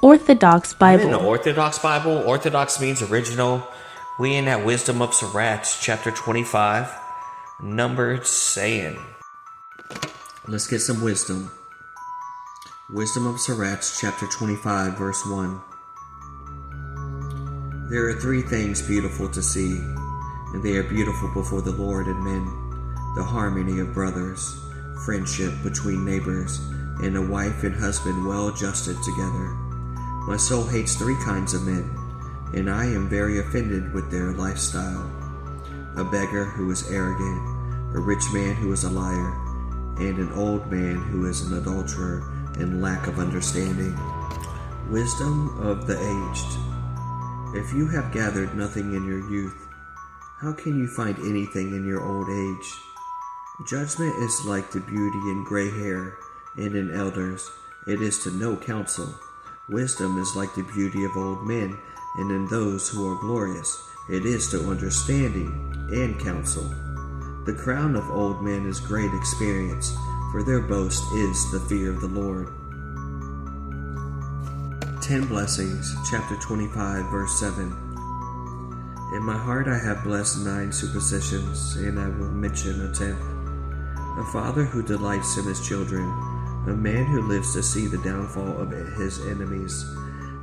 Orthodox I'm in the Bible. Orthodox Bible. Orthodox means original. We in that Wisdom of Sirach, chapter 25, numbered saying. Let's get some wisdom. Wisdom of Sirach, chapter 25, verse 1. There are three things beautiful to see, and they are beautiful before the Lord and men: the harmony of brothers, friendship between neighbors, and a wife and husband well adjusted together. My soul hates three kinds of men, and I am very offended with their lifestyle: a beggar who is arrogant, a rich man who is a liar, and an old man who is an adulterer and lack of understanding. Wisdom of the aged. If you have gathered nothing in your youth, how can you find anything in your old age? Judgment is like the beauty in gray hair, and in elders it is to know counsel. Wisdom is like the beauty of old men, and in those who are glorious it is to understanding and counsel. The crown of old men is great experience, for their boast is the fear of the Lord. 10 Blessings, chapter 25, verse 7. In my heart I have blessed 9 superstitions, and I will mention a 10th. A father who delights in his children, a man who lives to see the downfall of his enemies,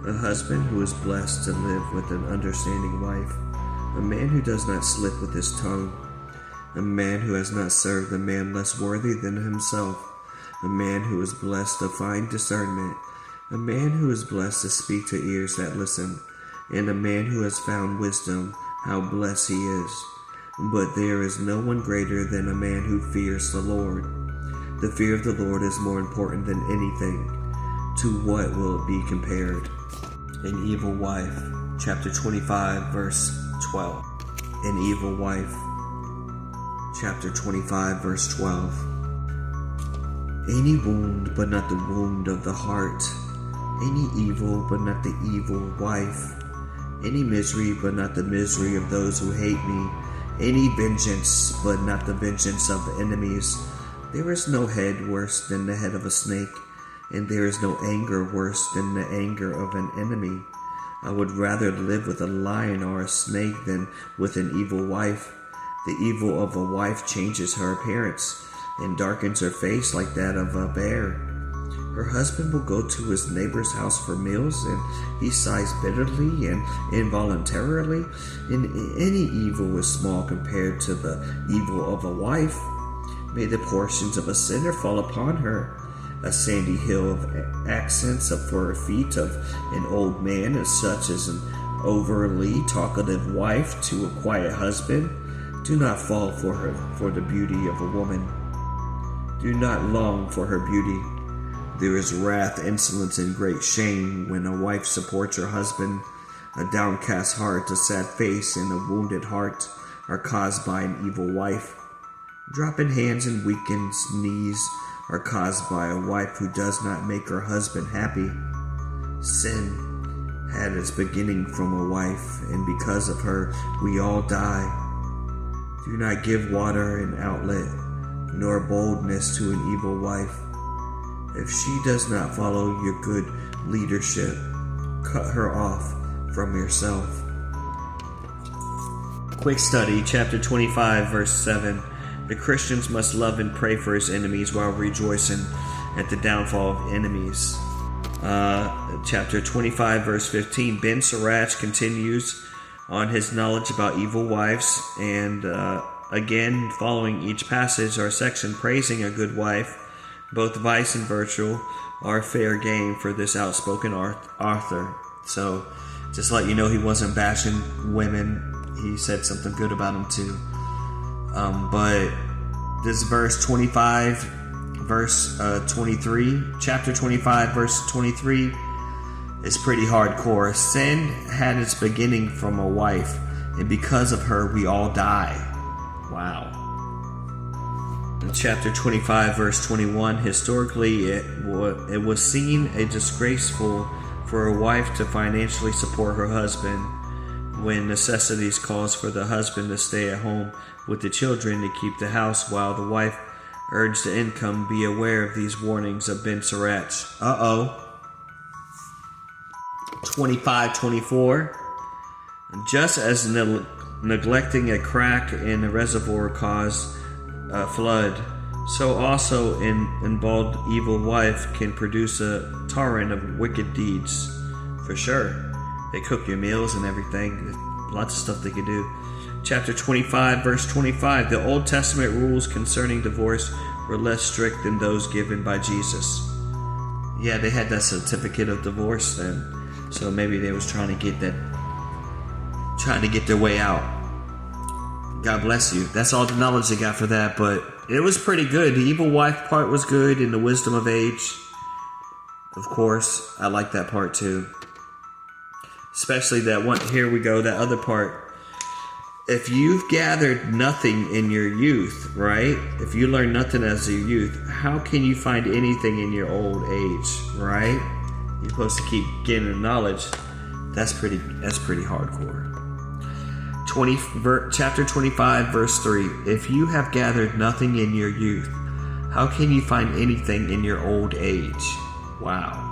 a husband who is blessed to live with an understanding wife, a man who does not slip with his tongue, a man who has not served a man less worthy than himself, a man who is blessed to find discernment, a man who is blessed to speak to ears that listen, and a man who has found wisdom, how blessed he is. But there is no one greater than a man who fears the Lord. The fear of the Lord is more important than anything. To what will it be compared? An evil wife, chapter 25, verse 12. An evil wife, chapter 25, verse 12. Any wound but not the wound of the heart, any evil but not the evil wife, any misery but not the misery of those who hate me, any vengeance but not the vengeance of enemies. There is no head worse than the head of a snake, and there is no anger worse than the anger of an enemy. I would rather live with a lion or a snake than with an evil wife. The evil of a wife changes her appearance and darkens her face like that of a bear. Her husband will go to his neighbor's house for meals, and he sighs bitterly and involuntarily, and any evil is small compared to the evil of a wife. May the portions of a sinner fall upon her. A sandy hill of accents for her feet of an old man is such as an overly talkative wife to a quiet husband. Do not fall for the beauty of a woman. Do not long for her beauty. There is wrath, insolence, and great shame when a wife supports her husband. A downcast heart, a sad face, and a wounded heart are caused by an evil wife. Dropping hands and weakened knees are caused by a wife who does not make her husband happy. Sin had its beginning from a wife, and because of her we all die. Do not give water an outlet, nor boldness to an evil wife. If she does not follow your good leadership, cut her off from yourself. Quick study, chapter 25, verse 7. The Christians must love and pray for his enemies while rejoicing at the downfall of enemies. Chapter 25, verse 15. Ben Sirach continues on his knowledge about evil wives, and again, following each passage or section praising a good wife, both vice and virtue are fair game for this outspoken author. So, just to let you know, he wasn't bashing women. He said something good about them too. But this verse 25, verse 23, chapter 25, verse 23 is pretty hardcore. Sin had its beginning from a wife, and because of her, we all die. Wow. In chapter 25, verse 21, historically, it was seen a disgraceful for a wife to financially support her husband when necessities calls for the husband to stay at home with the children to keep the house while the wife urged the income. Be aware of these warnings of Ben Sirach. 25:24. Just as neglecting a crack in a reservoir caused a flood, so also an involved evil wife can produce a torrent of wicked deeds. For sure. They cook your meals and everything. Lots of stuff they can do. Chapter 25, verse 25. The Old Testament rules concerning divorce were less strict than those given by Jesus. Yeah, they had that certificate of divorce then. So maybe they was trying to get their way out. God bless you. That's all the knowledge they got for that, but it was pretty good. The evil wife part was good, and the wisdom of age. Of course, I like that part too. Especially that one, here we go, that other part. If you've gathered nothing in your youth, right? If you learn nothing as your youth, how can you find anything in your old age, right? You're supposed to keep getting the knowledge. That's pretty hardcore. Chapter 25, verse 3. If you have gathered nothing in your youth, how can you find anything in your old age? Wow.